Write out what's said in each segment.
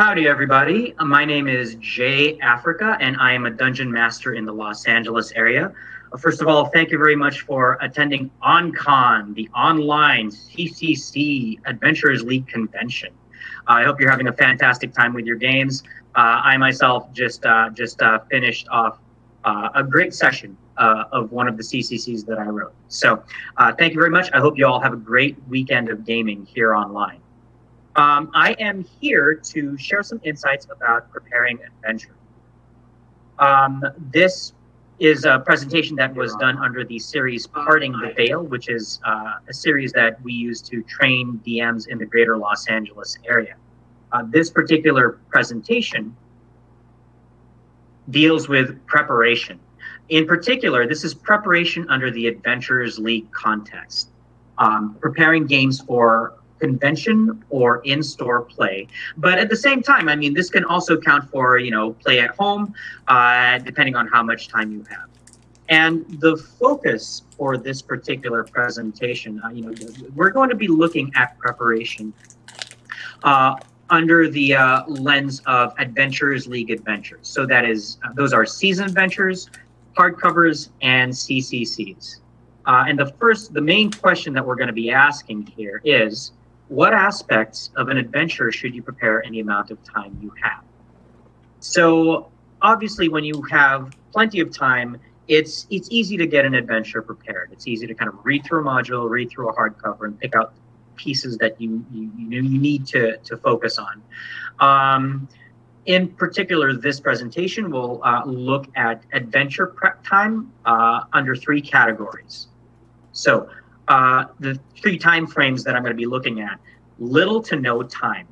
Howdy, everybody. My name is Jay Africa, and I am a dungeon master in the Los Angeles area. First of all, thank you very much for attending onCCCon, the online CCC Adventurers League convention. I hope you're having a fantastic time with your games. I myself just finished off a great session of one of the CCCs that I wrote. So thank you very much. I hope you all have a great weekend of gaming here online. I am here to share some insights about preparing adventure. This is a presentation that was done under the series Parting the Veil, which is a series that we use to train DMs in the greater Los Angeles area. This particular presentation deals with preparation. In particular, this is preparation under the Adventurers League context, preparing games for convention or in-store play. But at the same time, I mean, this can also count for, play at home, depending on how much time you have. And the focus for this particular presentation, we're going to be looking at preparation under the lens of Adventurers League adventures. So that is, those are season adventures, hardcovers, and CCCs. And the main question that we're going to be asking here is, what aspects of an adventure should you prepare any amount of time you have? So obviously, when you have plenty of time, it's easy to get an adventure prepared. It's easy to kind of read through a module, read through a hardcover, and pick out pieces that you need to focus on. In particular, this presentation will look at adventure prep time under three categories. So the three time frames that I'm going to be looking at: little to no time,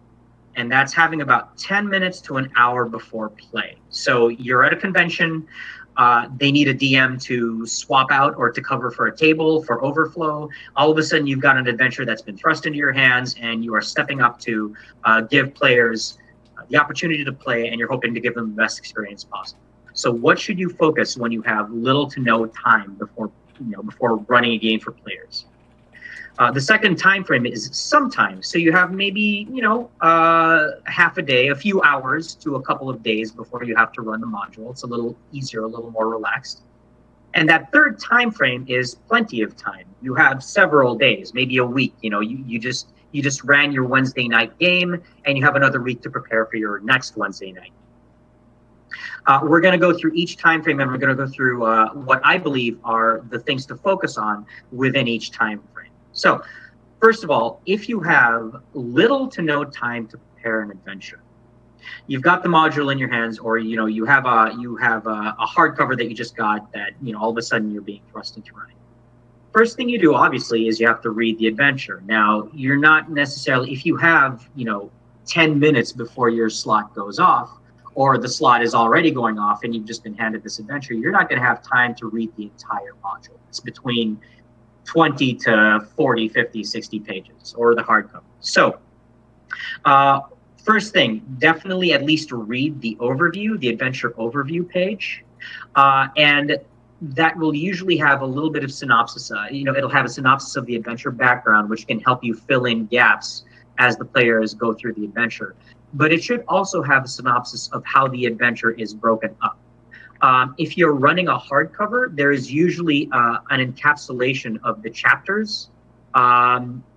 and that's having about 10 minutes to an hour before play. So you're at a convention, they need a DM to swap out or to cover for a table for overflow. All of a sudden, you've got an adventure that's been thrust into your hands, and you are stepping up to give players the opportunity to play, and you're hoping to give them the best experience possible. So what should you focus when you have little to no time before running a game for players? The second time frame is sometimes. So you have maybe, half a day, a few hours to a couple of days before you have to run the module. It's a little easier, a little more relaxed. And that third time frame is plenty of time. You have several days, maybe a week. You just ran your Wednesday night game, and you have another week to prepare for your next Wednesday night. We're going to go through each time frame, and we're going to go through what I believe are the things to focus on within each time frame. So, first of all, if you have little to no time to prepare an adventure, you've got the module in your hands, or you have a hardcover that you just got that all of a sudden you're being thrust into running. First thing you do, obviously, is you have to read the adventure. Now, you're not necessarily, if you have 10 minutes before your slot goes off, or the slot is already going off and you've just been handed this adventure, you're not going to have time to read the entire module. It's between 20 to 40, 50, 60 pages, or the hardcover. So first thing, definitely at least read the overview, the adventure overview page. And that will usually have a little bit of synopsis. It'll have a synopsis of the adventure background, which can help you fill in gaps as the players go through the adventure. But it should also have a synopsis of how the adventure is broken up. If you're running a hardcover, there is usually an encapsulation of the chapters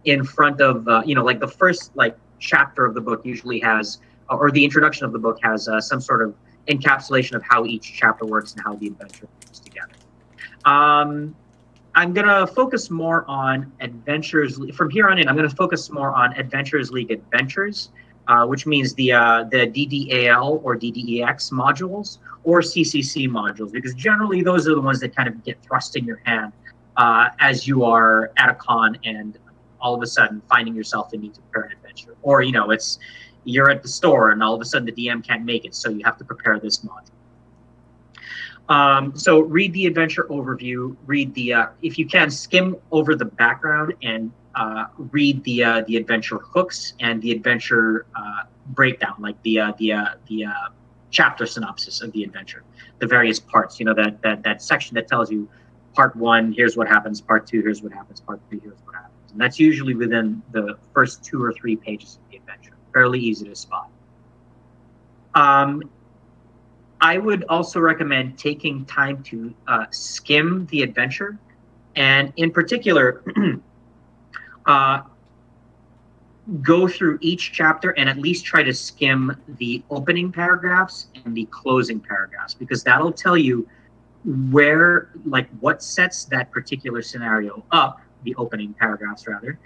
in front of, like the first chapter of the book usually has, or the introduction of the book has some sort of encapsulation of how each chapter works and how the adventure comes together. I'm going to focus more on Adventures. From here on in, I'm going to focus more on Adventurers League adventures, which means the DDAL or DDEX modules or CCC modules, because generally those are the ones that kind of get thrust in your hand as you are at a con and all of a sudden finding yourself in need to prepare an adventure. Or, you're at the store and all of a sudden the DM can't make it, so you have to prepare this module. So read the adventure overview, read the, if you can, skim over the background and read the adventure hooks and the adventure breakdown, like the chapter synopsis of the adventure, the various parts. That section that tells you part 1, here's what happens. Part 2, here's what happens. Part 3, here's what happens. And that's usually within the first 2 or 3 pages of the adventure. Fairly easy to spot. I would also recommend taking time to skim the adventure, and in particular, go through each chapter and at least try to skim the opening paragraphs and the closing paragraphs, because that'll tell you where, like, what sets that particular scenario up, the opening paragraphs rather.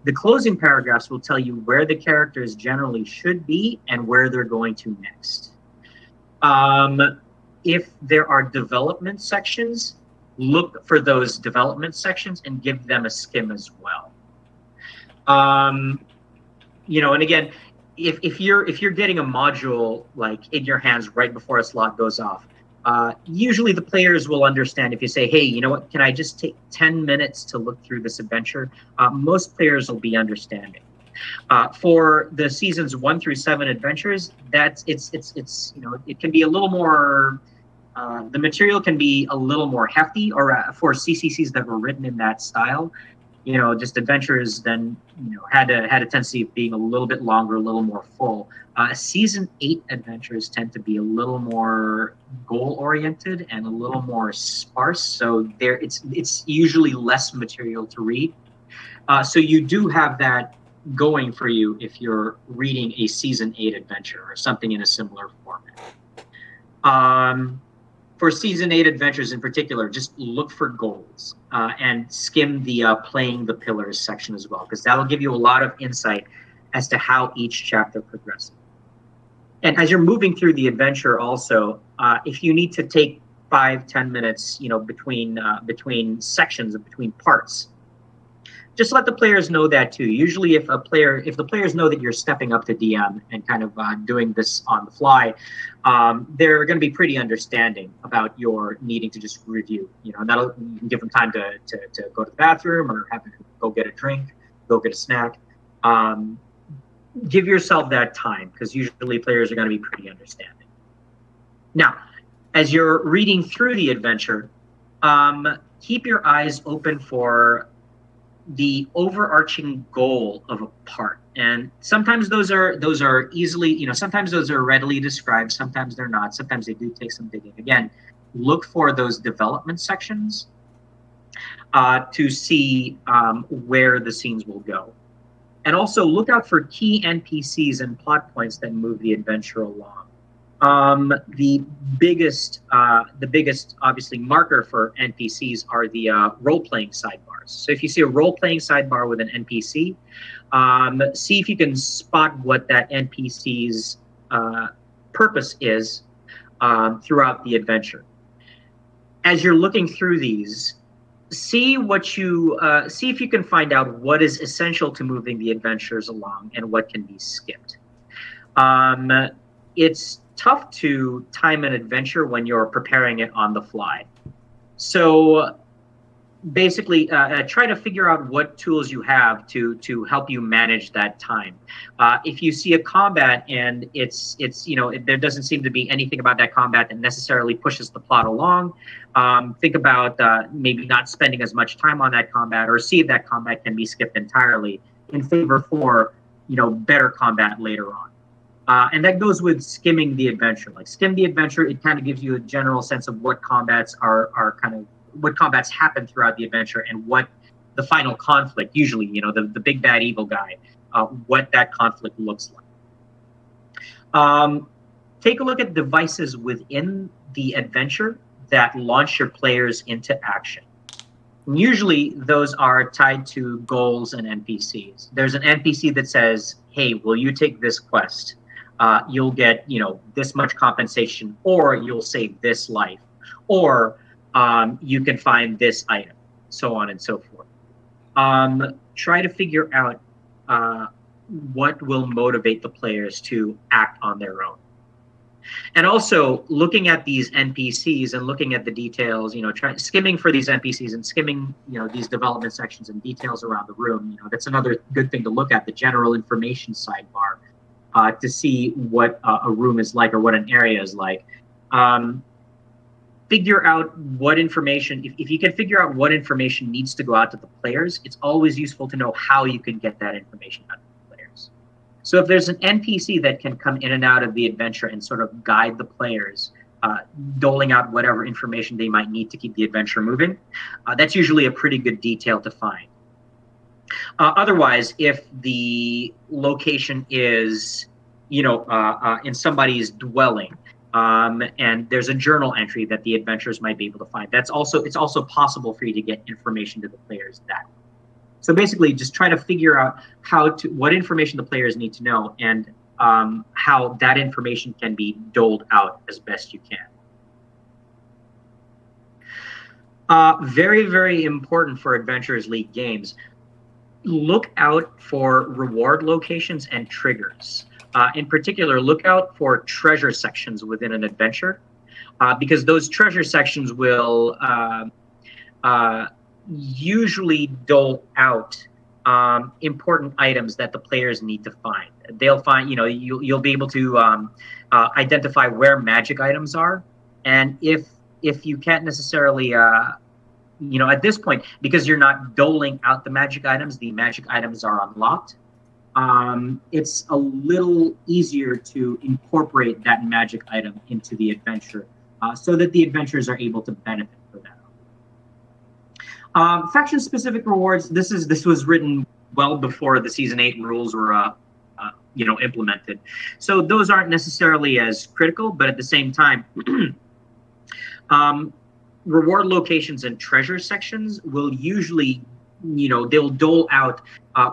The closing paragraphs will tell you where the characters generally should be and where they're going to next. If there are development sections, look for those development sections and give them a skim as well. You know, and again, if you're getting a module like in your hands right before a slot goes off, usually the players will understand if you say, hey, you know what, can I just take 10 minutes to look through this adventure? Most players will be understanding. For the seasons 1 through 7 adventures, it's you know, it can be a little more, the material can be a little more hefty, or for CCCs that were written in that style, you know, just adventures then, you know, had a tendency of being a little bit longer, a little more full. Season 8 adventures tend to be a little more goal oriented and a little more sparse, so it's usually less material to read. So you do have that going for you if you're reading a season 8 adventure or something in a similar format. For season 8 adventures in particular, just look for goals and skim the playing the pillars section as well, because that'll give you a lot of insight as to how each chapter progresses. And as you're moving through the adventure also, if you need to take 5-10 minutes, you know, between sections and between parts, just let the players know that too. Usually if the players know that you're stepping up to DM and kind of doing this on the fly, they're going to be pretty understanding about your needing to just review. You know, and you can give them time to go to the bathroom or have to go get a drink, go get a snack. Give yourself that time, because usually players are going to be pretty understanding. Now, as you're reading through the adventure, keep your eyes open for the overarching goal of a part, and sometimes those are easily, you know, sometimes those are readily described, sometimes they're not, sometimes they do take some digging. Again, look for those development sections to see where the scenes will go, and also look out for key NPCs and plot points that move the adventure along. The biggest obviously marker for NPCs are the role-playing sidebars. So if you see a role-playing sidebar with an NPC, see if you can spot what that NPC's purpose is throughout the adventure. As you're looking through these, see if you can find out what is essential to moving the adventures along and what can be skipped. It's tough to time an adventure when you're preparing it on the fly. So basically, try to figure out what tools you have to help you manage that time. If you see a combat and it's you know, there doesn't seem to be anything about that combat that necessarily pushes the plot along, think about maybe not spending as much time on that combat, or see if that combat can be skipped entirely in favor for, you know, better combat later on. And that goes with skimming the adventure. Like, skim the adventure, it kind of gives you a general sense of what combats what combats happen throughout the adventure, and what the final conflict, usually, you know, the big bad evil guy, what that conflict looks like. Take a look at devices within the adventure that launch your players into action. And usually those are tied to goals and NPCs. There's an NPC that says, hey, will you take this quest? You'll get, you know, this much compensation, or you'll save this life, or you can find this item, so on and so forth. Try to figure out what will motivate the players to act on their own. And also looking at these NPCs and looking at the details, you know, skimming for these NPCs and skimming, you know, these development sections and details around the room. You know, that's another good thing to look at, the general information sidebar, to see what a room is like, or what an area is like. Figure out what information, if you can figure out what information needs to go out to the players, it's always useful to know how you can get that information out to the players. So if there's an NPC that can come in and out of the adventure and sort of guide the players, doling out whatever information they might need to keep the adventure moving, that's usually a pretty good detail to find. Otherwise, if the location is, in somebody's dwelling, and there's a journal entry that the adventurers might be able to find, it's also possible for you to get information to the players that way. So basically, just try to figure out what information the players need to know, and how that information can be doled out as best you can. Very, very important for Adventurers League games. Look out for reward locations and triggers. In particular, look out for treasure sections within an adventure, because those treasure sections will usually dole out important items that the players need to find. They'll find, you'll be able to identify where magic items are, and if you can't necessarily at this point, because you're not doling out the magic items are unlocked. It's a little easier to incorporate that magic item into the adventure, so that the adventurers are able to benefit for that. Faction-specific rewards. This was written well before the Season 8 rules were implemented, so those aren't necessarily as critical. But at the same time, reward locations and treasure sections will usually, they'll dole out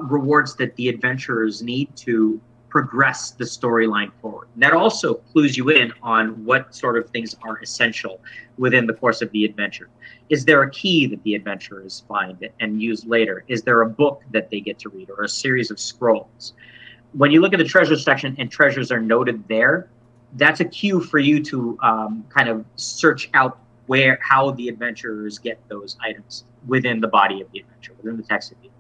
rewards that the adventurers need to progress the storyline forward. And that also clues you in on what sort of things are essential within the course of the adventure. Is there a key that the adventurers find and use later? Is there a book that they get to read, or a series of scrolls? When you look at the treasure section and treasures are noted there, that's a cue for you to kind of search out how the adventurers get those items within the body of the adventure, within the text of the adventure.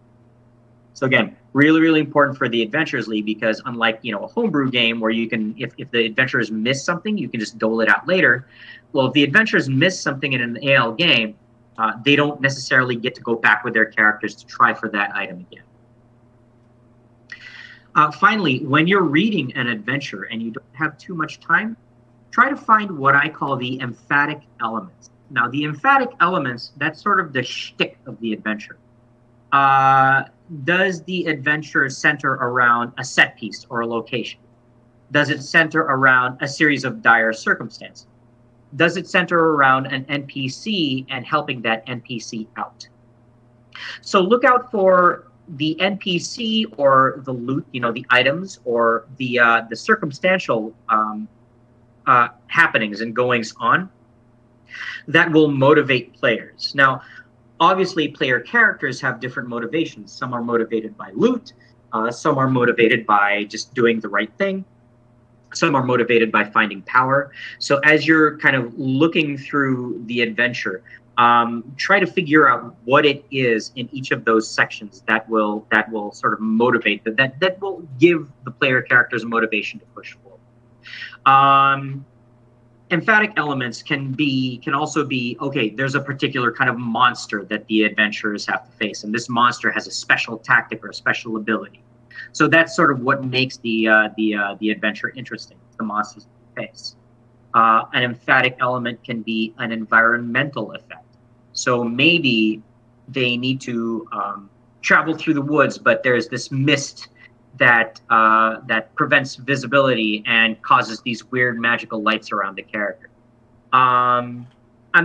So again, really, really important for the Adventurers League, because unlike, a homebrew game where you can, if the adventurers miss something, you can just dole it out later. Well, if the adventurers miss something in an AL game, they don't necessarily get to go back with their characters to try for that item again. Finally, when you're reading an adventure and you don't have too much time, try to find what I call the emphatic elements. Now, the emphatic elements, that's sort of the shtick of the adventure. Does the adventure center around a set piece or a location? Does it center around a series of dire circumstances? Does it center around an NPC and helping that NPC out? So look out for the NPC or the loot, the items, or the circumstantial happenings and goings on that will motivate players. Now, obviously, player characters have different motivations. Some are motivated by loot. Some are motivated by just doing the right thing. Some are motivated by finding power. So as you're kind of looking through the adventure, try to figure out what it is in each of those sections that will sort of motivate that will give the player characters motivation to push forward. Emphatic elements can also be, okay, there's a particular kind of monster that the adventurers have to face, and this monster has a special tactic or a special ability. So that's sort of what makes the adventure interesting, the monsters they face. An emphatic element can be an environmental effect. So maybe they need to travel through the woods, but there's this mist that prevents visibility and causes these weird magical lights around the character. I'm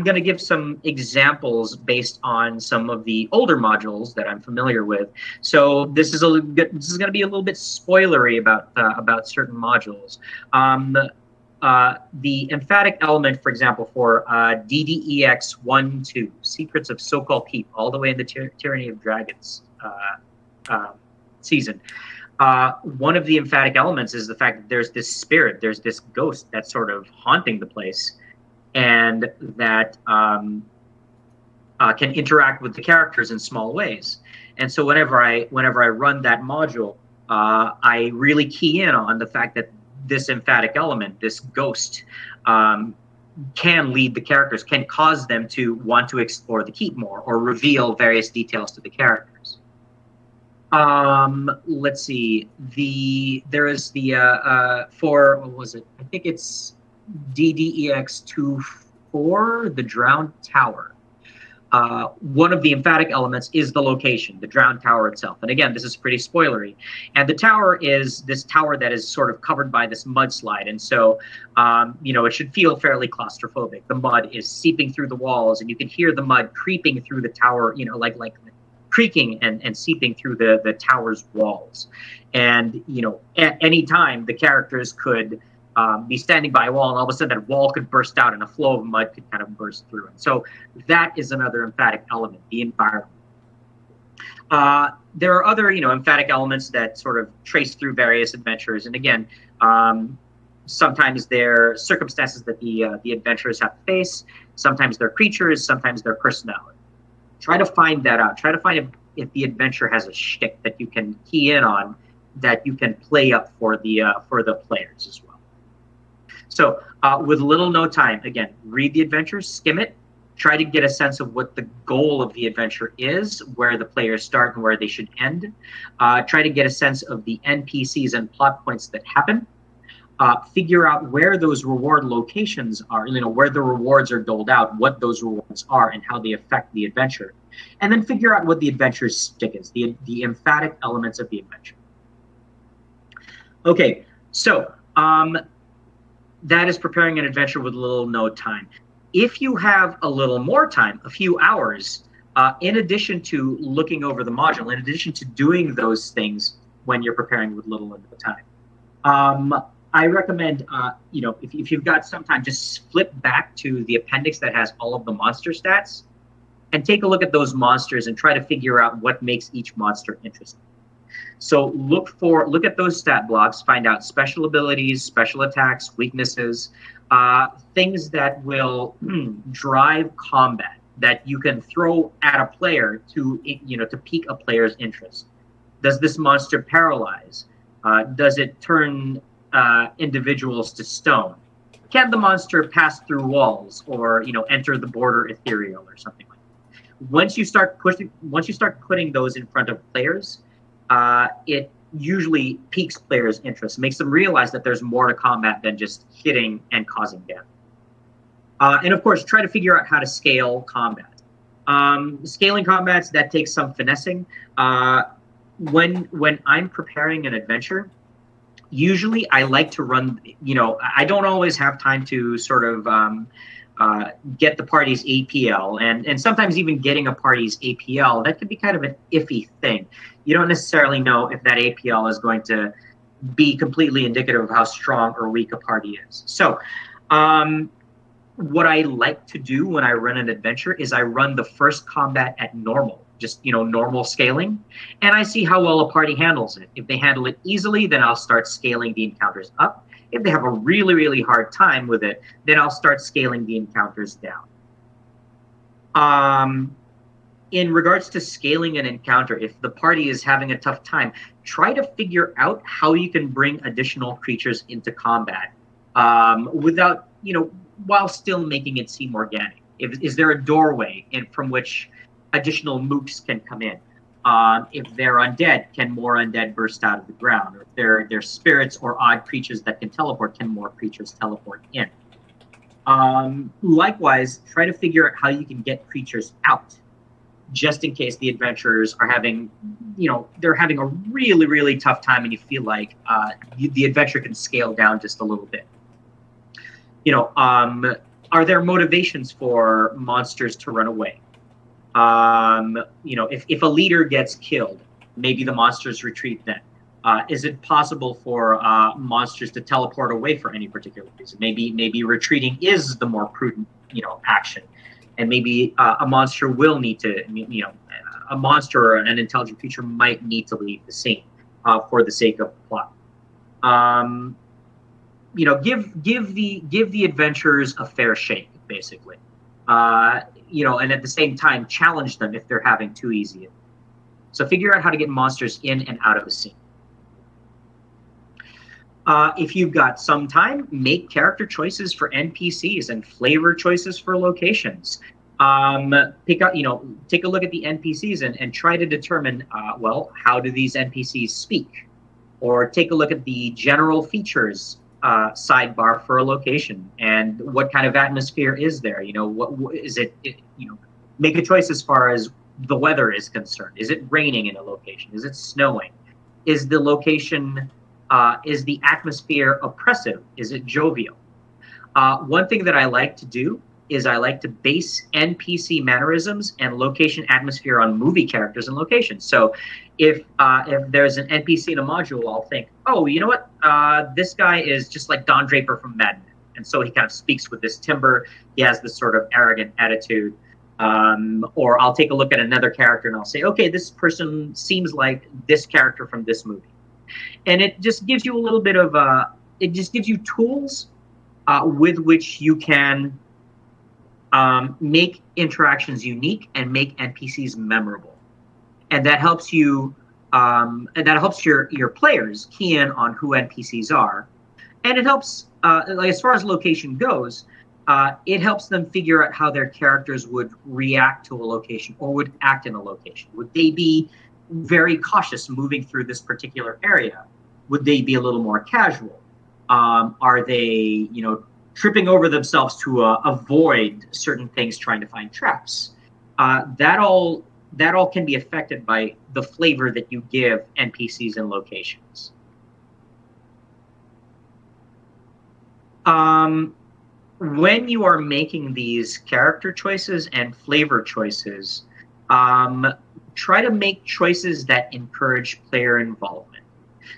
going to give some examples based on some of the older modules that I'm familiar with. So this is going to be a little bit spoilery about certain modules. The emphatic element, for example, for DDEX 1-2, Secrets of So-Called Keep, all the way in the Tyranny of Dragons season. One of the emphatic elements is the fact that there's this spirit, there's this ghost that's sort of haunting the place, and that can interact with the characters in small ways. And so whenever I run that module, I really key in on the fact that this emphatic element, this ghost, can lead the characters, can cause them to want to explore the keep more or reveal various details to the characters. Let's see. There is the for what was it? I think it's DDEX24, the Drowned Tower. One of the emphatic elements is the location, the drowned tower itself. And again, this is pretty spoilery. And the tower is this tower that is sort of covered by this mudslide. And so, it should feel fairly claustrophobic. The mud is seeping through the walls, and you can hear the mud creeping through the tower, like creaking and seeping through the tower's walls. And, at any time, the characters could be standing by a wall, and all of a sudden that wall could burst out and a flow of mud could kind of burst through it. So that is another emphatic element, the environment. There are other, emphatic elements that sort of trace through various adventures. And again, sometimes they're circumstances that the adventurers have to face. Sometimes they're creatures. Sometimes they're personality. Try to find that out. Try to find if the adventure has a shtick that you can key in on, that you can play up for the players as well. So with little no time, again, read the adventure, skim it, try to get a sense of what the goal of the adventure is, where the players start and where they should end. Try to get a sense of the NPCs and plot points that happen. Figure out where those reward locations are, where the rewards are doled out, what those rewards are, and how they affect the adventure. And then figure out what the adventure's stick is, the emphatic elements of the adventure. Okay, so that is preparing an adventure with little no time. If you have a little more time, a few hours, in addition to looking over the module, in addition to doing those things when you're preparing with little or no time, I recommend, if you've got some time, just flip back to the appendix that has all of the monster stats and take a look at those monsters and try to figure out what makes each monster interesting. So look at those stat blocks, find out special abilities, special attacks, weaknesses, things that will drive combat that you can throw at a player to pique a player's interest. Does this monster paralyze? Does it turn individuals to stone? Can the monster pass through walls or enter the border ethereal or something like that? Once you start putting those in front of players, it usually piques players' interest, makes them realize that there's more to combat than just hitting and causing damage. And of course, try to figure out how to scale combat. Scaling combats, that takes some finessing. When I'm preparing an adventure, usually I like to run, I don't always have time to sort of get the party's APL, and sometimes even getting a party's APL, that can be kind of an iffy thing. You don't necessarily know if that APL is going to be completely indicative of how strong or weak a party is. So what I like to do when I run an adventure is I run the first combat at normal, just normal scaling, and I see how well a party handles it. If they handle it easily, then I'll start scaling the encounters up. If they have a really, really hard time with it, then I'll start scaling the encounters down. In regards to scaling an encounter, if the party is having a tough time, try to figure out how you can bring additional creatures into combat without, while still making it seem organic. Is there a doorway from which additional mooks can come in? If they're undead, can more undead burst out of the ground? Or if they're spirits or odd creatures that can teleport, can more creatures teleport in? Likewise, try to figure out how you can get creatures out, just in case the adventurers are having, they're having a really, really tough time and you feel like the adventure can scale down just a little bit. Are there motivations for monsters to run away? If a leader gets killed, maybe the monsters retreat then. Is it possible for monsters to teleport away for any particular reason? Maybe retreating is the more prudent, action. And maybe a monster will need to, a monster or an intelligent creature might need to leave the scene for the sake of the plot. Give the adventurers a fair shake, basically. And at the same time, challenge them if they're having too easy. So figure out how to get monsters in and out of the scene. If you've got some time, make character choices for NPCs and flavor choices for locations. Pick out, take a look at the NPCs and try to determine, well, how do these NPCs speak? Or take a look at the general features sidebar for a location and what kind of atmosphere is there. What is it? Make a choice as far as the weather is concerned. Is it raining in a location? Is it snowing? Is the location, is the atmosphere oppressive? Is it jovial? One thing that I like to do is I like to base NPC mannerisms and location atmosphere on movie characters and locations. So if there's an NPC in a module, I'll think, oh, you know what? This guy is just like Don Draper from Mad Men. And so he kind of speaks with this timbre. He has this sort of arrogant attitude. Or I'll take a look at another character and I'll say, okay, this person seems like this character from this movie. And it just gives you a little bit of, it just gives you tools with which you can make interactions unique and make NPCs memorable. And that helps you, and that helps your players key in on who NPCs are. And it helps, like as far as location goes, it helps them figure out how their characters would react to a location or would act in a location. Would they be very cautious moving through this particular area? Would they be a little more casual? Are they, tripping over themselves to avoid certain things, trying to find traps? That all can be affected by the flavor that you give NPCs and locations. When you are making these character choices and flavor choices, try to make choices that encourage player involvement.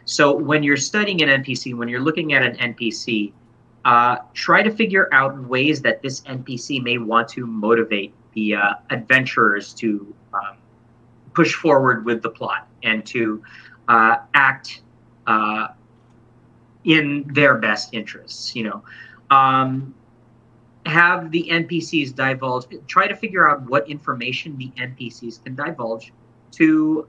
So when you're studying an NPC, when you're looking at an NPC, try to figure out ways that this NPC may want to motivate the adventurers to push forward with the plot and to act in their best interests. Have the NPCs divulge, try to figure out what information the NPCs can divulge to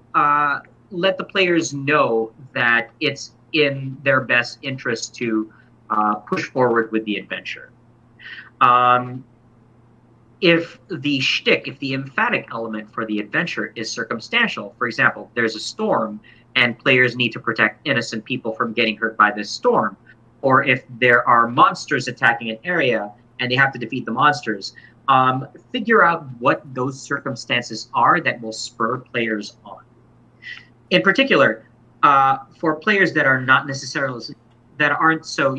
let the players know that it's in their best interest to push forward with the adventure. If the shtick, if the emphatic element for the adventure is circumstantial, for example, there's a storm and players need to protect innocent people from getting hurt by this storm, or if there are monsters attacking an area and they have to defeat the monsters, figure out what those circumstances are that will spur players on. In particular, for players that are not necessarily, that aren't so,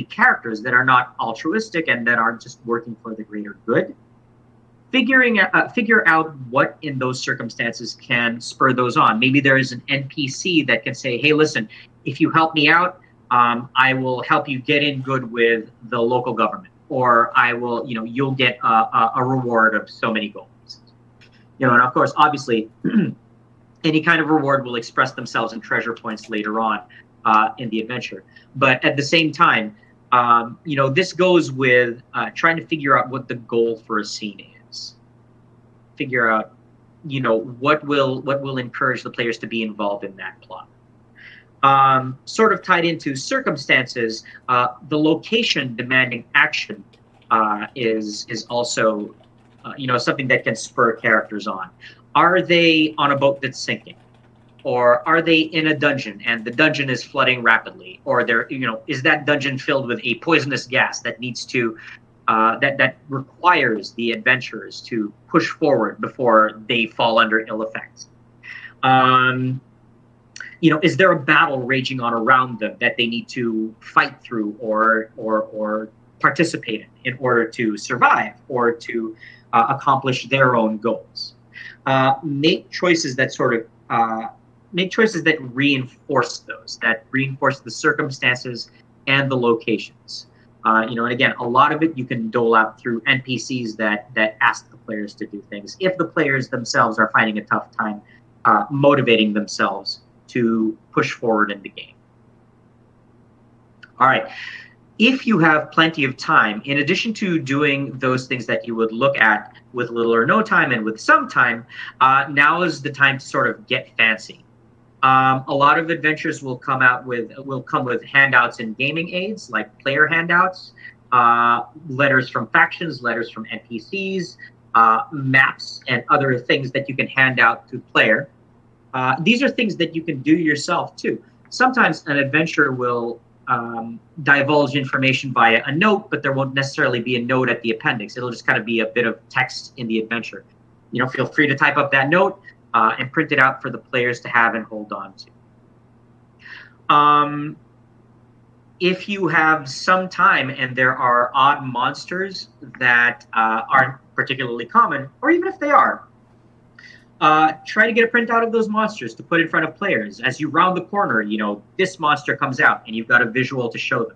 characters that are not altruistic and that aren't just working for the greater good, figure out what in those circumstances can spur those on. Maybe there is an NPC that can say, hey, listen, if you help me out, I will help you get in good with the local government, or I will, you'll get a reward of so many gold pieces. And of course, obviously, any kind of reward will express themselves in treasure points later on in the adventure. But at the same time, this goes with trying to figure out what the goal for a scene is. Figure out, what will encourage the players to be involved in that plot. Sort of tied into circumstances, the location demanding action is also, something that can spur characters on. Are they on a boat that's sinking? Or are they in a dungeon and the dungeon is flooding rapidly? Or is that dungeon filled with a poisonous gas that needs to, that requires the adventurers to push forward before they fall under ill effects? Is there a battle raging on around them that they need to fight through or participate in order to survive or to accomplish their own goals? Make choices that reinforce those, that reinforce the circumstances and the locations. And again, a lot of it you can dole out through NPCs that ask the players to do things if the players themselves are finding a tough time motivating themselves to push forward in the game. All right. If you have plenty of time, in addition to doing those things that you would look at with little or no time and with some time, now is the time to sort of get fancy. A lot of adventures will come with handouts and gaming aids, like player handouts. letters from factions, letters from NPCs, maps, and other things that you can hand out to player. These are things that you can do yourself too. Sometimes an adventurer will divulge information via a note, but there won't necessarily be a note at the appendix. It'll just kind of be a bit of text in the adventure. Feel free to type up that note and print it out for the players to have and hold on to. If you have some time and there are odd monsters that aren't particularly common, or even if they are, try to get a printout of those monsters to put in front of players. As you round the corner, this monster comes out and you've got a visual to show them.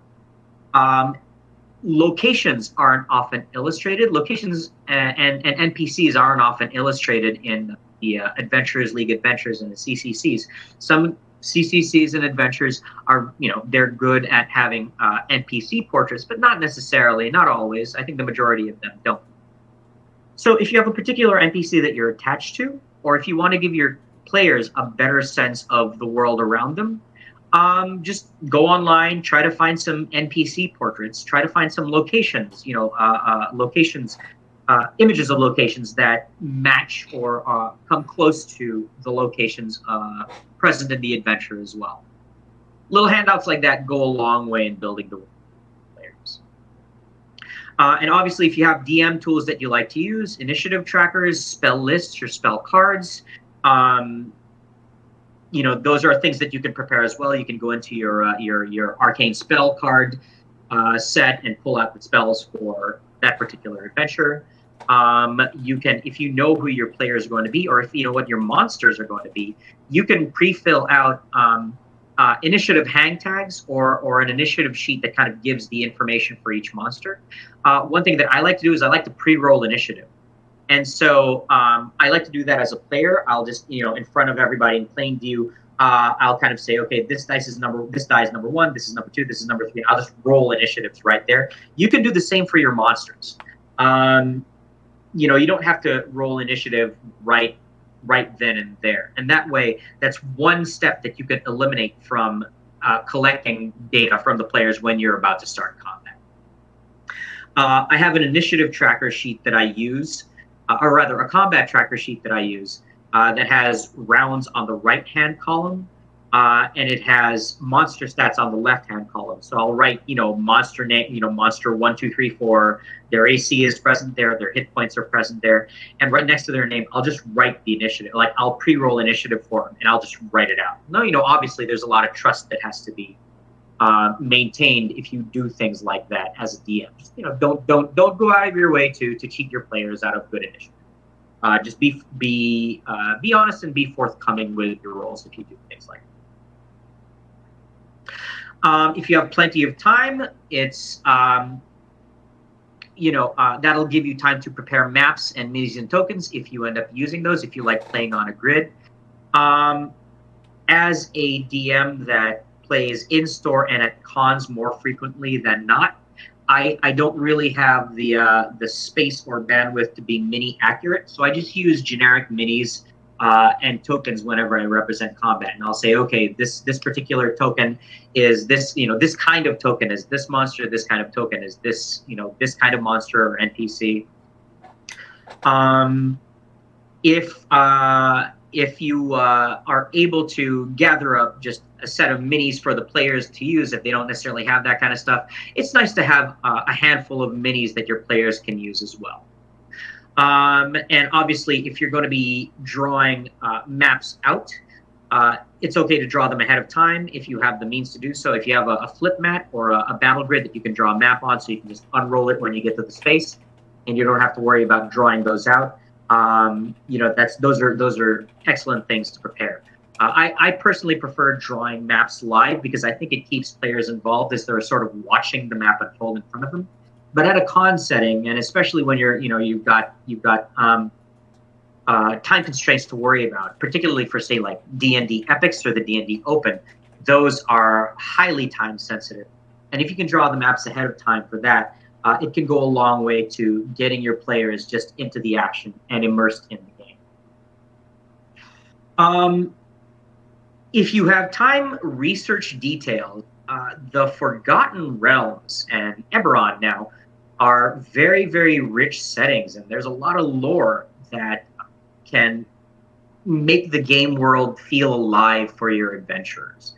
Locations aren't often illustrated. Locations and NPCs aren't often illustrated in the Adventurers League Adventures and the CCCs. Some CCCs and adventures are, they're good at having NPC portraits, but not necessarily, not always. I think the majority of them don't. So if you have a particular NPC that you're attached to, or if you want to give your players a better sense of the world around them, just go online, try to find some NPC portraits, try to find some locations, images of locations that match or come close to the locations present in the adventure as well. Little handouts like that go a long way in building the world for players. And obviously, if you have DM tools that you like to use, initiative trackers, spell lists, or spell cards, those are things that you can prepare as well. You can go into your arcane spell card set and pull out the spells for that particular adventure. You can, if you know who your players are going to be, or if you know what your monsters are going to be, you can pre-fill out initiative hang tags or an initiative sheet that kind of gives the information for each monster. One thing that I like to do is I like to pre-roll initiative. And so I like to do that as a player. I'll just, in front of everybody in plain view, I'll kind of say, okay, this die is number 1, this is number 2, this is number 3. I'll just roll initiatives right there. You can do the same for your monsters. You don't have to roll initiative right then and there. And that way, that's one step that you can eliminate from collecting data from the players when you're about to start combat. I have an initiative tracker sheet that I use, or rather a combat tracker sheet that I use that has rounds on the right-hand column, and it has monster stats on the left-hand column. So I'll write, monster name, monster 1, 2, 3, 4. Their AC is present there. Their hit points are present there. And right next to their name, I'll just write the initiative. Like I'll pre-roll initiative for them, and I'll just write it out. Now, obviously there's a lot of trust that has to be maintained if you do things like that as a DM. Just, don't go out of your way to cheat your players out of good initiative. Just be honest and be forthcoming with your rolls if you do things like that. If you have plenty of time, it's that'll give you time to prepare maps and minis and tokens if you end up using those, if you like playing on a grid. As a DM that plays in-store and at cons more frequently than not, I don't really have the space or bandwidth to be mini accurate, so I just use generic minis and tokens whenever I represent combat, and I'll say, okay, this particular token is this, this kind of token is this monster, this kind of token is this, this kind of monster or NPC. If you are able to gather up just a set of minis for the players to use, if they don't necessarily have that kind of stuff, it's nice to have a handful of minis that your players can use as well. And obviously, if you're going to be drawing maps out, it's okay to draw them ahead of time if you have the means to do so. If you have a flip mat or a battle grid that you can draw a map on, so you can just unroll it when you get to the space, and you don't have to worry about drawing those out. Those are excellent things to prepare. I personally prefer drawing maps live because I think it keeps players involved as they're sort of watching the map unfold in front of them. But at a con setting, and especially when you've got time constraints to worry about, particularly for say like D&D Epics or the D&D Open, those are highly time sensitive. And if you can draw the maps ahead of time for that, it can go a long way to getting your players just into the action and immersed in the game. If you have time, research details. the Forgotten Realms and Eberron now are very, very rich settings, and there's a lot of lore that can make the game world feel alive for your adventurers.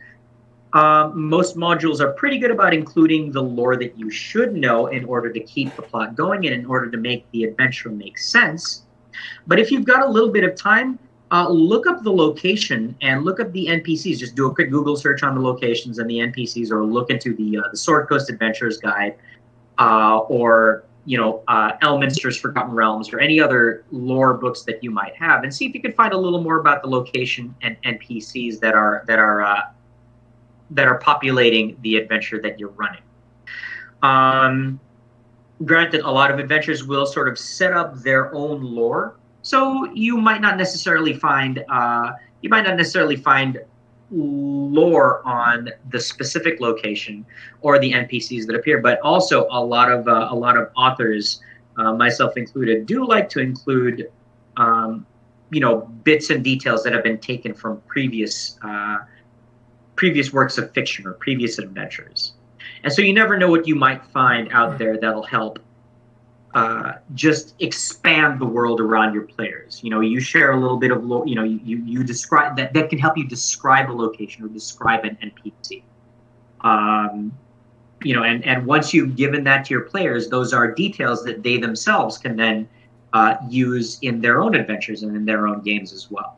Most modules are pretty good about including the lore that you should know in order to keep the plot going and in order to make the adventure make sense. But if you've got a little bit of time, look up the location and look up the NPCs. Just do a quick Google search on the locations and the NPCs, or look into the Sword Coast Adventures Guide, or Elminster's Forgotten Realms, or any other lore books that you might have, and see if you can find a little more about the location and NPCs that are populating the adventure that you're running. Granted, a lot of adventures will sort of set up their own lore, so you might not necessarily find lore on the specific location or the NPCs that appear, but also a lot of authors, myself included, do like to include bits and details that have been taken from previous works of fiction or previous adventures. And so you never know what you might find out there that'll help just expand the world around your players. You share a little bit of lore, you describe that can help you describe a location or describe an NPC. And once you've given that to your players, those are details that they themselves can then use in their own adventures and in their own games as well.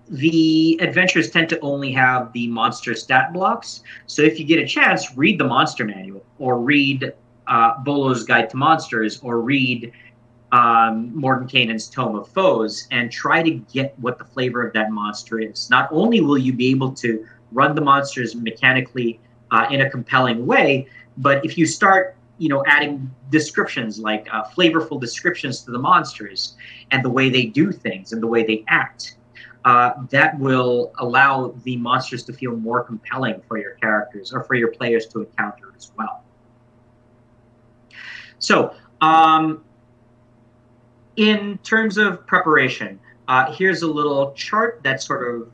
The adventures tend to only have the monster stat blocks. So if you get a chance, read the monster manual, or read Bolo's Guide to Monsters, or read Mordenkainen's Tome of Foes, and try to get what the flavor of that monster is. Not only will you be able to run the monsters mechanically in a compelling way, but if you start adding descriptions, like flavorful descriptions to the monsters and the way they do things and the way they act, that will allow the monsters to feel more compelling for your characters or for your players to encounter as well. So, in terms of preparation, here's a little chart that sort of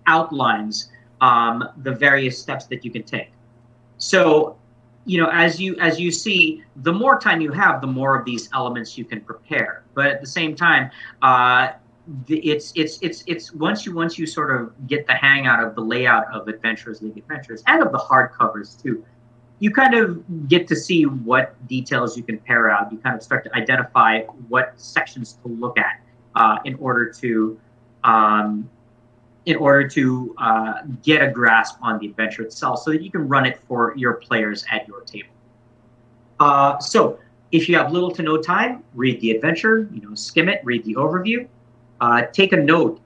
outlines the various steps that you can take. So, as you see, the more time you have, the more of these elements you can prepare. But at the same time, it's once you sort of get the hang out of the layout of Adventurers League Adventures and of the hardcovers too, you kind of get to see what details you can pare out. You kind of start to identify what sections to look at in order to get a grasp on the adventure itself, so that you can run it for your players at your table. So if you have little to no time, read the adventure, skim it, read the overview, take a note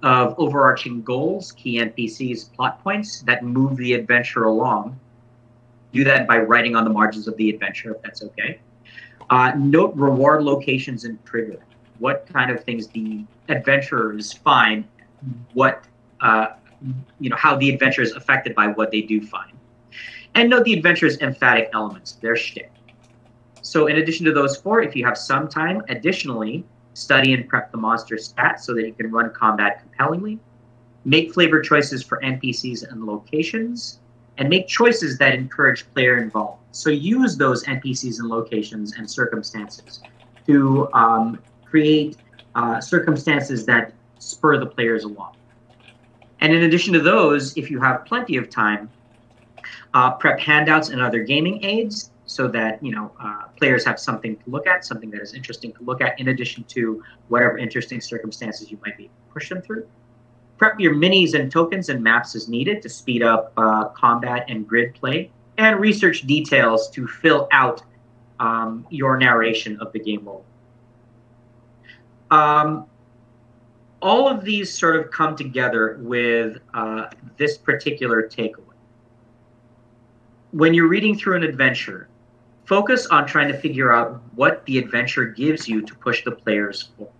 of overarching goals, key NPCs, plot points that move the adventure along. Do that by writing on the margins of the adventure, if that's okay. Note reward locations and trigger. What kind of things the adventurers find, how the adventure is affected by what they do find. And note the adventure's emphatic elements, their shtick. So in addition to those four, if you have some time, additionally, study and prep the monster stats so that you can run combat compellingly. Make flavor choices for NPCs and locations, and make choices that encourage player involvement. So use those NPCs and locations and circumstances to create circumstances that spur the players along. And in addition to those, if you have plenty of time, prep handouts and other gaming aids so that players have something to look at, something that is interesting to look at, in addition to whatever interesting circumstances you might be push them through. Prep your minis and tokens and maps as needed to speed up combat and grid play, and research details to fill out your narration of the game world. All of these sort of come together with this particular takeaway. When you're reading through an adventure, focus on trying to figure out what the adventure gives you to push the players forward.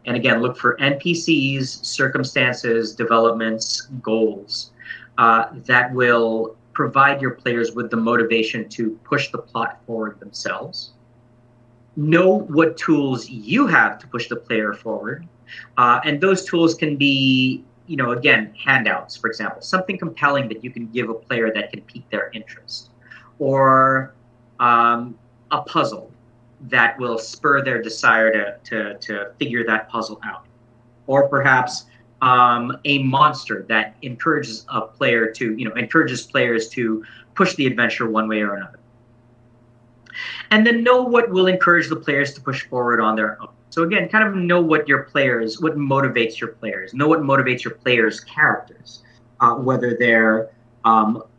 And again, look for NPCs, circumstances, developments, goals that will provide your players with the motivation to push the plot forward themselves. Know what tools you have to push the player forward. And those tools can be, again, handouts, for example, something compelling that you can give a player that can pique their interest, or a puzzle that will spur their desire to figure that puzzle out, or perhaps a monster that encourages a player to, encourages players to push the adventure one way or another. And then know what will encourage the players to push forward on their own. So again, kind of know what motivates your players. Know what motivates your players' characters, whether they're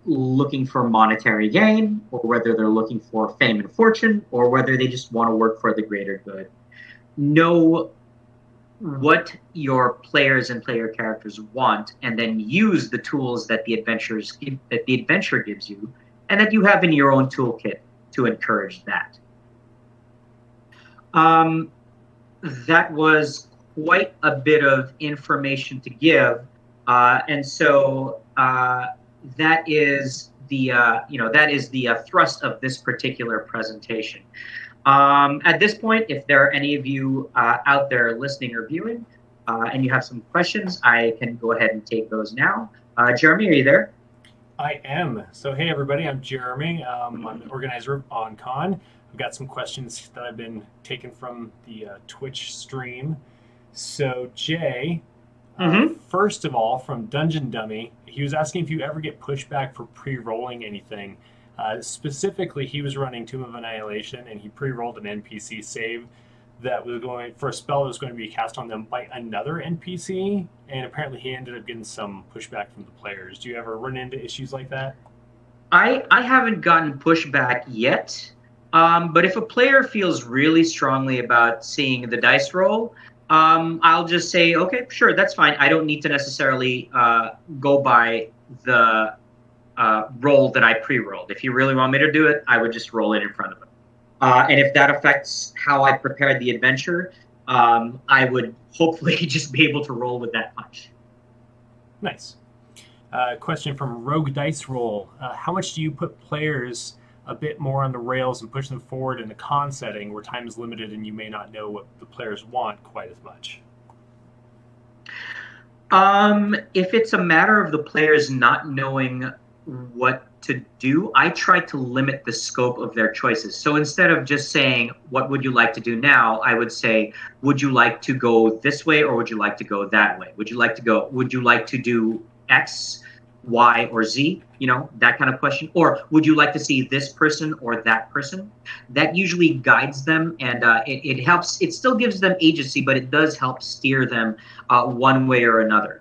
looking for monetary gain, or whether they're looking for fame and fortune, or whether they just want to work for the greater good. Know what your players and player characters want, and then use the tools that the adventure gives you, and that you have in your own toolkit to encourage that. That was quite a bit of information to give, and so that is the thrust of this particular presentation. At this point, if there are any of you out there listening or viewing, and you have some questions, I can go ahead and take those now. Jeremy, are you there? I am. So hey everybody, I'm Jeremy. I'm the organizer of onCCCon. I've got some questions that I've been taken from the Twitch stream. So Jay, first of all, from Dungeon Dummy, he was asking if you ever get pushback for pre-rolling anything. Specifically, he was running Tomb of Annihilation, and he pre-rolled an NPC save that was going for a spell that was going to be cast on them by another NPC, and apparently he ended up getting some pushback from the players. Do you ever run into issues like that? I haven't gotten pushback yet, but if a player feels really strongly about seeing the dice roll, I'll just say, okay, sure, that's fine. I don't need to necessarily go by the roll that I pre-rolled. If you really want me to do it, I would just roll it in front of them. And if that affects how I prepared the adventure, I would hopefully just be able to roll with that punch. Nice. Question from Rogue Dice Roll. How much do you put players a bit more on the rails and push them forward in a con setting where time is limited and you may not know what the players want quite as much? If it's a matter of the players not knowing what to do, I try to limit the scope of their choices. So instead of just saying, what would you like to do now? I would say, would you like to go this way, or would you like to go that way? Would you like to do X, Y, or Z? That kind of question. Or would you like to see this person or that person? That usually guides them, and it helps. It still gives them agency, but it does help steer them one way or another.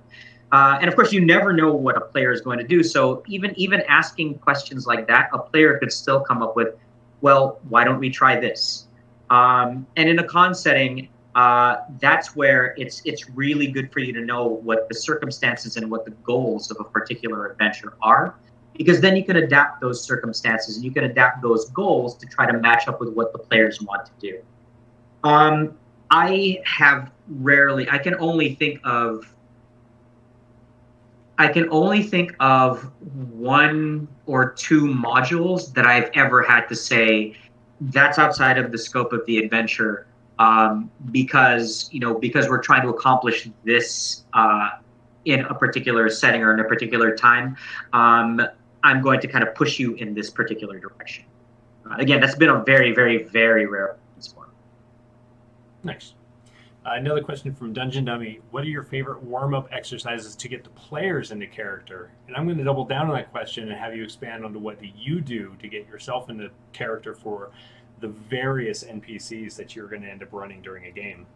And of course, you never know what a player is going to do. So even asking questions like that, a player could still come up with, well, why don't we try this? And in a con setting, that's where it's really good for you to know what the circumstances and what the goals of a particular adventure are, because then you can adapt those circumstances and you can adapt those goals to try to match up with what the players want to do. I can only think of one or two modules that I've ever had to say that's outside of the scope of the adventure, because we're trying to accomplish this in a particular setting or in a particular time. I'm going to kind of push you in this particular direction. Again, that's been a very, very, very rare form. Nice. Another question from Dungeon Dummy. What are your favorite warm-up exercises to get the players into character? And I'm going to double down on that question and have you expand onto what do you do to get yourself into character for the various NPCs that you're going to end up running during a game.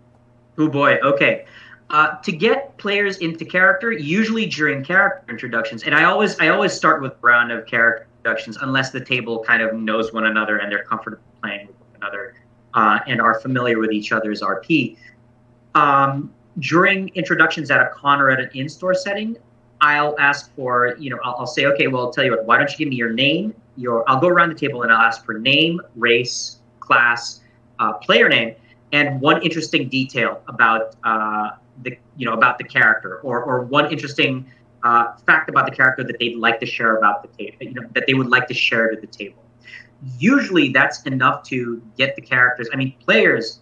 Oh boy, okay. To get players into character, usually during character introductions, and I always start with a round of character introductions unless the table kind of knows one another and they're comfortable playing with one another and are familiar with each other's RP. During introductions at a con or at an in-store setting, I'll ask for, I'll say, okay, well, I'll tell you what, why don't you give me your name, I'll go around the table and I'll ask for name, race, class, player name, and one interesting detail about about the character, or one interesting fact about the character that they'd like to share about the table, that they would like to share to the table. Usually that's enough to get the characters. I mean, players,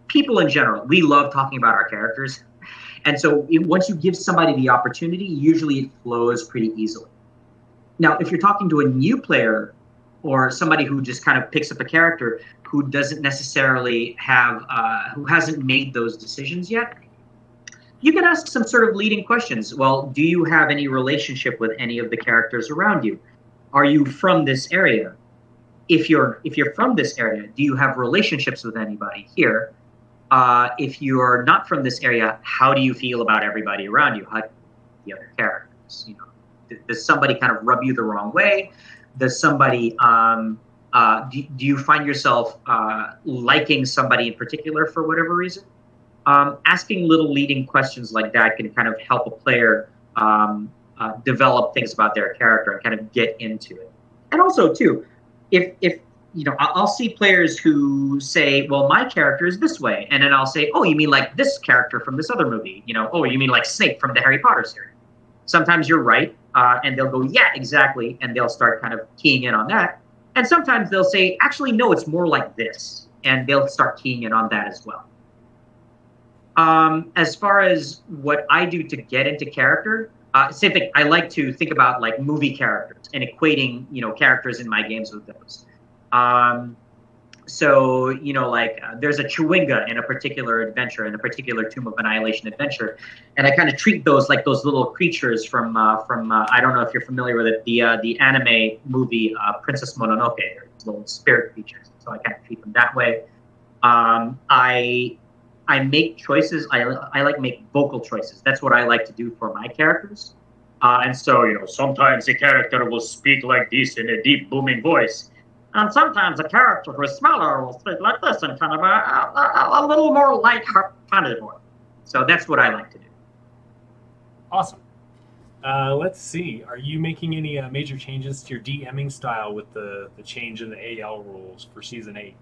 people in general, we love talking about our characters. And so once you give somebody the opportunity, usually it flows pretty easily. Now, if you're talking to a new player or somebody who just kind of picks up a character who doesn't necessarily have, who hasn't made those decisions yet, you can ask some sort of leading questions. Well, do you have any relationship with any of the characters around you? Are you from this area? If you're from this area, do you have relationships with anybody here? If you're not from this area, how do you feel about everybody around you? How do the other characters? You know, does somebody kind of rub you the wrong way? Does somebody do you find yourself liking somebody in particular for whatever reason? Asking little leading questions like that can kind of help a player develop things about their character and kind of get into it. And also, too, if you know, I'll see players who say, well, my character is this way. And then I'll say, oh, you mean like this character from this other movie? You know, oh, you mean like Snape from the Harry Potter series? Sometimes you're right. And they'll go, yeah, exactly. And they'll start kind of keying in on that. And sometimes they'll say, actually, no, it's more like this. And they'll start keying in on that as well. As far as what I do to get into character, same thing. I like to think about like movie characters and equating, you know, characters in my games with those. So, you know, like there's a Chewinga in a particular adventure, in a particular Tomb of Annihilation adventure, and I kind of treat those like those little creatures from I don't know if you're familiar with it, the anime movie Princess Mononoke, little spirit creatures. So I kind of treat them that way. I make choices. I like make vocal choices. That's what I like to do for my characters. And so, you know, sometimes a character will speak like this in a deep, booming voice. And sometimes a character who is smaller will speak like this in kind of a little more light-hearted voice. So that's what I like to do. Awesome. Let's see. Are you making any major changes to your DMing style with the change in the AL rules for Season 8?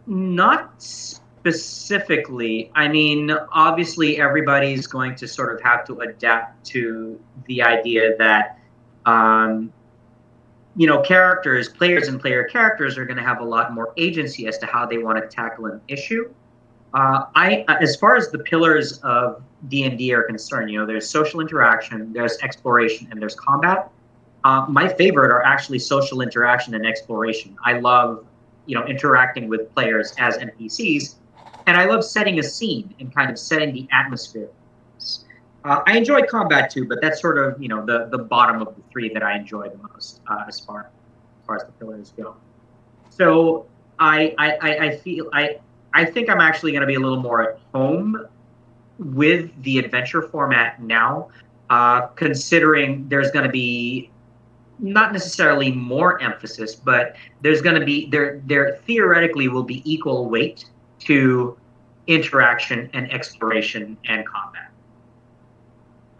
Not specifically. I mean, obviously everybody's going to sort of have to adapt to the idea that, you know, players and player characters are going to have a lot more agency as to how they want to tackle an issue. As far as the pillars of D&D are concerned, you know, there's social interaction, there's exploration, and there's combat. My favorite are actually social interaction and exploration. I love, you know, interacting with players as NPCs, and I love setting a scene and kind of setting the atmosphere. I enjoy combat too, but that's sort of, you know, the bottom of the three that I enjoy the most as far as the pillars go. So I think I'm actually going to be a little more at home with the adventure format now, considering there's going to be not necessarily more emphasis, but there's going to be there theoretically will be equal weight to interaction and exploration and combat.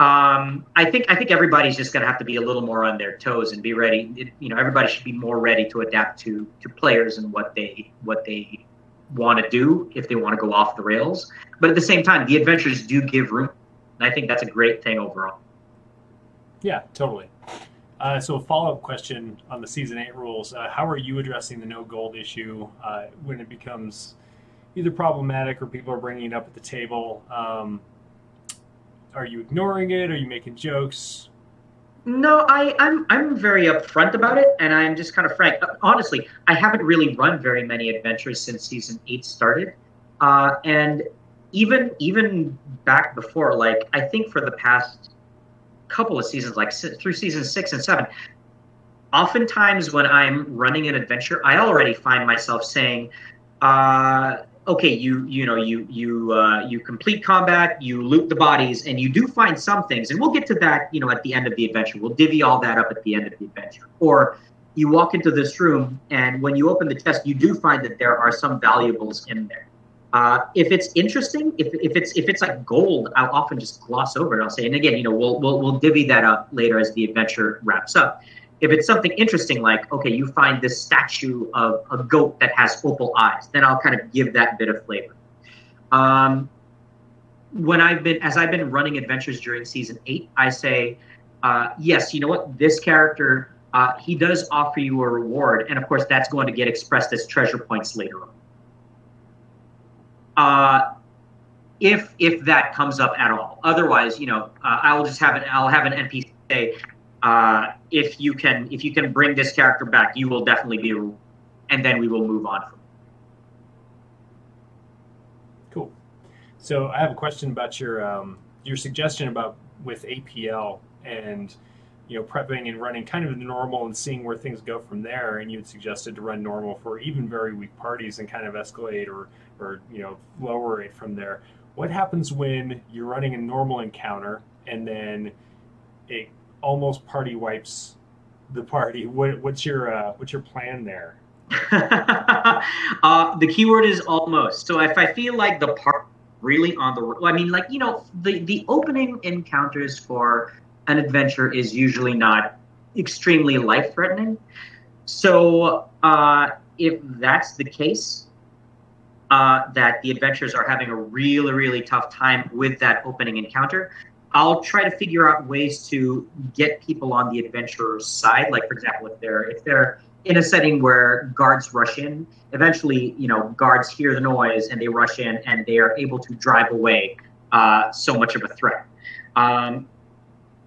I think everybody's just going to have to be a little more on their toes and be ready. You know, everybody should be more ready to adapt to players and what they want to do if they want to go off the rails. But at the same time, the adventures do give room, and I think that's a great thing overall. Yeah, totally. So a follow-up question on the Season 8 rules. How are you addressing the no gold issue when it becomes either problematic or people are bringing it up at the table? Are you ignoring it? Are you making jokes? No, I'm very upfront about it, and I'm just kind of frank. Honestly, I haven't really run very many adventures since Season 8 started. And even back before, like, I think for the past couple of seasons, like through Season 6 and 7, oftentimes when I'm running an adventure, I already find myself saying, okay, you complete combat, you loot the bodies, and you do find some things, and we'll get to that, you know, at the end of the adventure. We'll divvy all that up at the end of the adventure. Or you walk into this room, and when you open the chest, you do find that there are some valuables in there. If it's interesting, if it's like gold, I'll often just gloss over it. I'll say, and again, you know, we'll divvy that up later as the adventure wraps up. If it's something interesting, like, okay, you find this statue of a goat that has opal eyes, then I'll kind of give that bit of flavor. As I've been running adventures during Season 8, I say, yes, you know what, this character, he does offer you a reward, and of course that's going to get expressed as treasure points later on. if that comes up at all. Otherwise, I'll have an NPC say, if you can bring this character back, you will definitely be rewarded, and then we will move on from it. Cool. So I have a question about your suggestion about with APL and prepping and running kind of the normal and seeing where things go from there. And you had suggested to run normal for even very weak parties and kind of escalate or lower it from there. What happens when you're running a normal encounter and then it almost party wipes the party? What's your plan there? The keyword is almost. So if I feel like the part really on the opening encounters for an adventure is usually not extremely life-threatening. So if that's the case, that the adventurers are having a really, really tough time with that opening encounter, I'll try to figure out ways to get people on the adventurer's side. Like, for example, if they're in a setting where guards rush in, eventually, guards hear the noise and they rush in and they are able to drive away so much of a threat.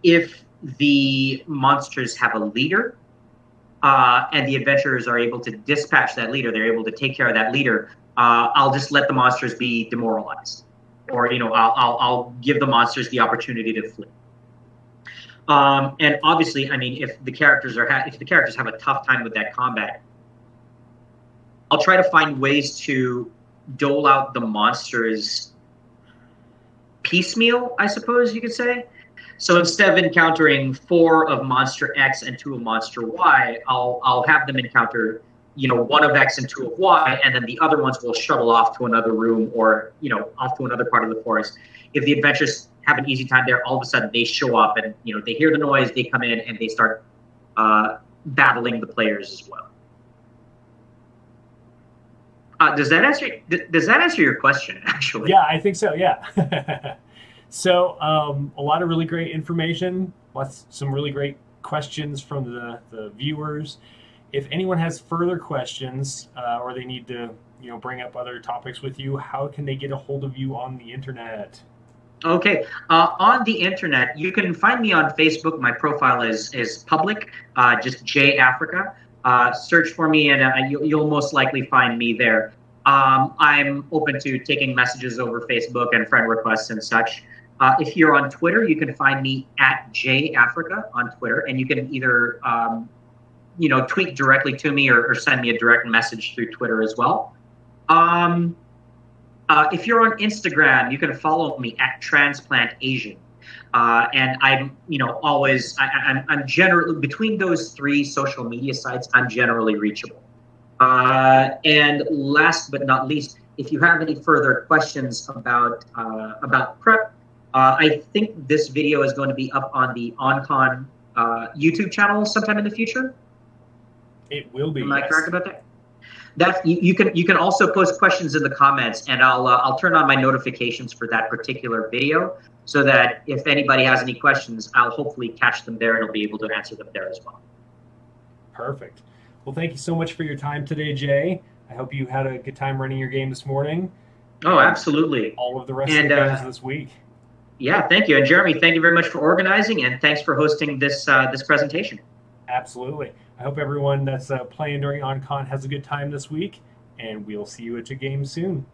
If the monsters have a leader and the adventurers are able to dispatch that leader, they're able to take care of that leader, I'll just let the monsters be demoralized. Or, I'll give the monsters the opportunity to flee. And obviously, if the characters have a tough time with that combat, I'll try to find ways to dole out the monsters piecemeal, I suppose you could say. So instead of encountering 4 of monster X and 2 of monster Y, I'll have them encounter 1 of X and 2 of Y, and then the other ones will shuttle off to another room or off to another part of the forest. If the adventurers have an easy time there, all of a sudden they show up and they hear the noise, they come in and they start battling the players as well. Does that answer your question? Actually, yeah, I think so. Yeah. So a lot of really great information, some really great questions from the viewers. If anyone has further questions or they need to bring up other topics with you, how can they get a hold of you on the internet? Okay, on the internet, you can find me on Facebook. My profile is public, just J Africa. Search for me and you'll most likely find me there. I'm open to taking messages over Facebook and friend requests and such. If you're on Twitter, you can find me at J Africa on Twitter, and you can either tweet directly to me or send me a direct message through Twitter as well. If you're on Instagram, you can follow me at Transplant Asian. And I'm, I'm generally, between those 3 social media sites, I'm generally reachable. And last but not least, if you have any further questions about prep, I think this video is going to be up on the onCCCon YouTube channel sometime in the future. It will be. Am I correct about that? You can also post questions in the comments, and I'll turn on my notifications for that particular video, so that if anybody has any questions, I'll hopefully catch them there and I'll be able to answer them there as well. Perfect. Well, thank you so much for your time today, Jay. I hope you had a good time running your game this morning. Oh, absolutely. All of the rest of the games this week. Yeah, thank you. And Jeremy, thank you very much for organizing, and thanks for hosting this presentation. Absolutely. I hope everyone that's playing during onCCCon has a good time this week, and we'll see you at your game soon.